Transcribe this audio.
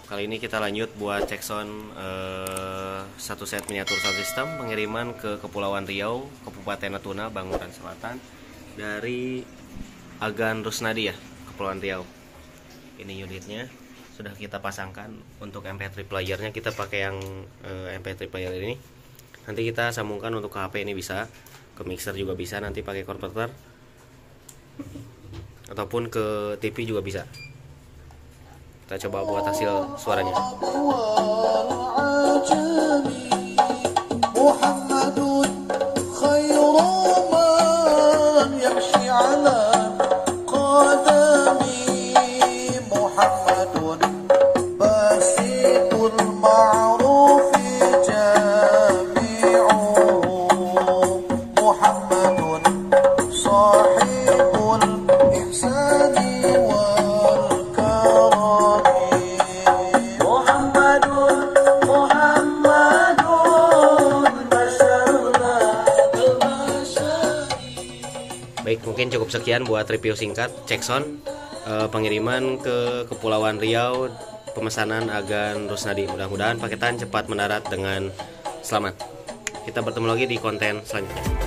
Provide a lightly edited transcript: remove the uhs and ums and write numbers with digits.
Kali ini kita lanjut buat cek sound satu set miniatur sound system pengiriman ke Kepulauan Riau, Kabupaten Natuna, Banguran Selatan dari Agan Rusnadi ya, Kepulauan Riau. Ini unitnya sudah kita pasangkan. Untuk MP3 playernya kita pakai yang MP3 player ini. Nanti kita sambungkan untuk ke HP ini bisa, ke mixer juga bisa, nanti pakai converter ataupun ke TV juga bisa. Kita coba buat hasil suaranya. Baik, mungkin cukup sekian buat review singkat cek sound pengiriman ke Kepulauan Riau, pemesanan Agan Rusnadi. Mudah-mudahan paketan cepat mendarat dengan selamat. Kita bertemu lagi di konten selanjutnya.